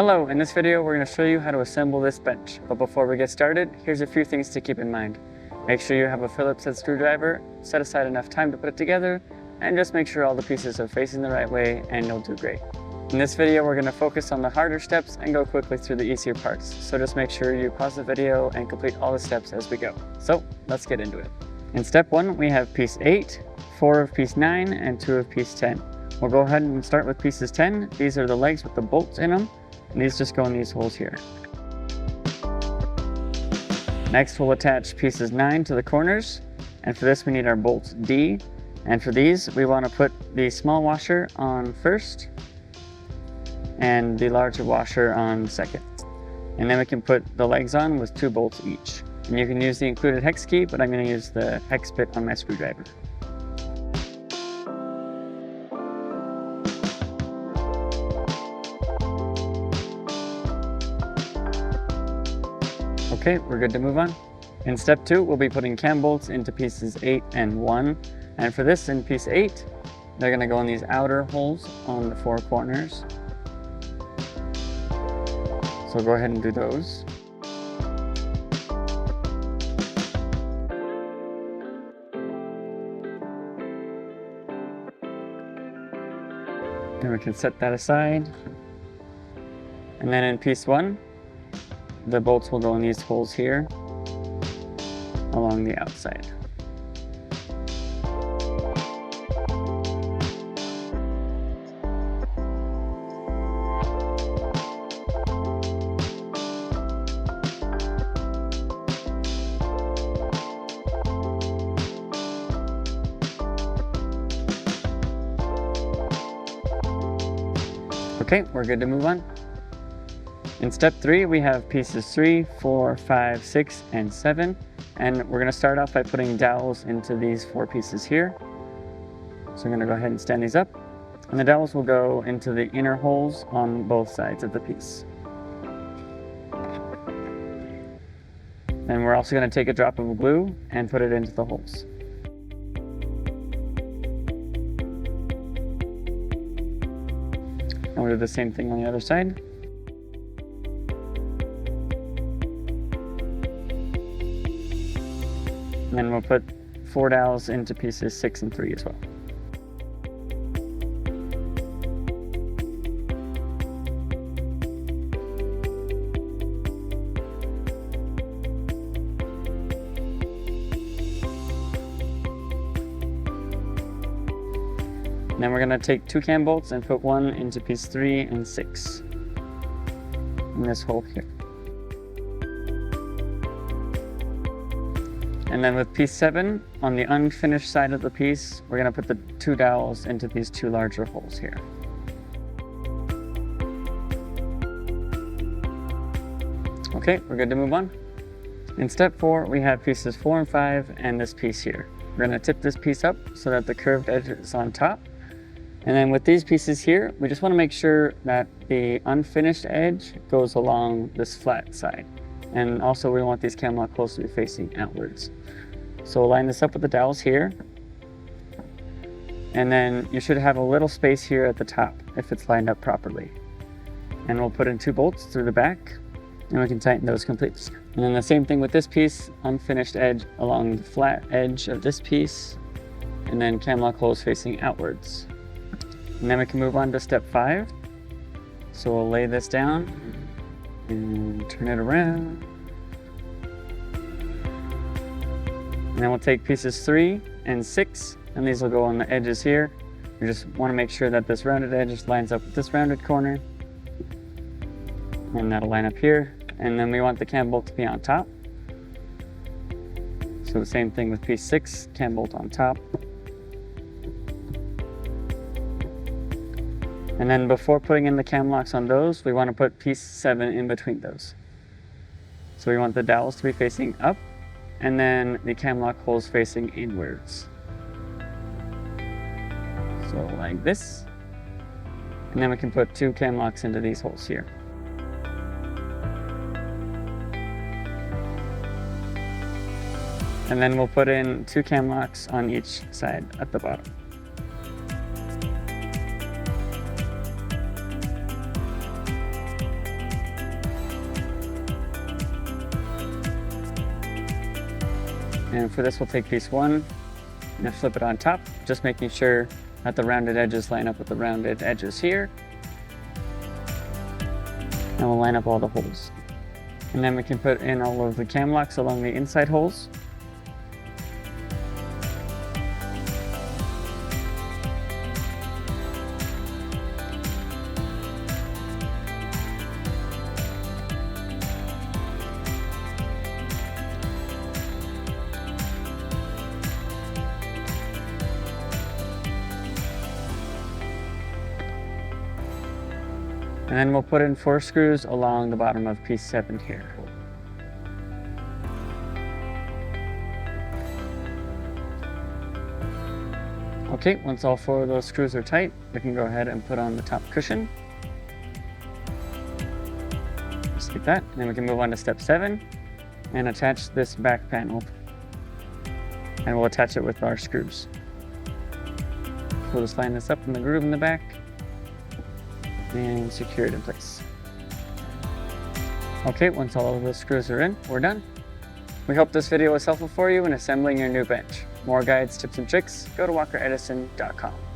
Hello, in this video we're going to show you how to assemble this bench, but before we get started, here's a few things to keep in mind. Make sure you have a Phillips head screwdriver, set aside enough time to put it together, and just make sure all the pieces are facing the right way and you'll do great. In this video we're going to focus on the harder steps and go quickly through the easier parts, so just make sure you pause the video and complete all the steps as we go. So let's get into it. In step 1 we have piece 8, 4 of piece 9, and 2 of piece 10. We'll go ahead and start with pieces 10. These are the legs with the bolts in them. And these just go in these holes here. Next we'll attach pieces 9 to the corners, and for this we need our bolts D, and for these we want to put the small washer on first and the larger washer on second, and then we can put the legs on with 2 bolts each. And you can use the included hex key, but I'm going to use the hex bit on my screwdriver. Okay, we're good to move on. In step 2, we'll be putting cam bolts into pieces 8 and 1. And for this, in piece 8, they're going to go in these outer holes on the 4 corners. So go ahead and do those. Then we can set that aside. And then in piece 1, the bolts will go in these holes here along the outside. Okay, we're good to move on. In step 3, we have pieces 3, 4, 5, 6, and 7. And we're going to start off by putting dowels into these 4 pieces here. So I'm going to go ahead and stand these up. And the dowels will go into the inner holes on both sides of the piece. And we're also going to take a drop of glue and put it into the holes. And we'll do the same thing on the other side. And then we'll put 4 dowels into pieces 6 and 3 as well. And then we're going to take 2 cam bolts and put 1 into piece 3 and 6 in this hole here. And then with piece 7, on the unfinished side of the piece, we're going to put the 2 dowels into these 2 larger holes here. Okay, we're good to move on. In step 4, we have pieces 4 and 5 and this piece here. We're going to tip this piece up so that the curved edge is on top. And then with these pieces here, we just want to make sure that the unfinished edge goes along this flat side. And also we want these cam lock holes to be facing outwards. So we'll line this up with the dowels here. And then you should have a little space here at the top if it's lined up properly. And we'll put in 2 bolts through the back and we can tighten those completely. And then the same thing with this piece, unfinished edge along the flat edge of this piece, and then cam lock holes facing outwards. And then we can move on to step 5. So we'll lay this down and turn it around. And then we'll take pieces 3 and 6, and these will go on the edges here. We just want to make sure that this rounded edge lines up with this rounded corner. And that'll line up here. And then we want the cam bolt to be on top. So the same thing with piece 6, cam bolt on top. And then before putting in the cam locks on those, we want to put piece 7 in between those. So we want the dowels to be facing up, and then the cam lock holes facing inwards. So like this. And then we can put 2 cam locks into these holes here. And then we'll put in 2 cam locks on each side at the bottom. And for this, we'll take piece 1 and flip it on top, just making sure that the rounded edges line up with the rounded edges here. And we'll line up all the holes. And then we can put in all of the cam locks along the inside holes. And then we'll put in 4 screws along the bottom of piece 7 here. Okay, once all 4 of those screws are tight, we can go ahead and put on the top cushion. Just like that. And then we can move on to step 7 and attach this back panel. And we'll attach it with our screws. We'll just line this up in the groove in the back and secure it in place. Okay, once all of those screws are in, we're done. We hope this video was helpful for you in assembling your new bench. More guides, tips, and tricks, go to walkeredison.com.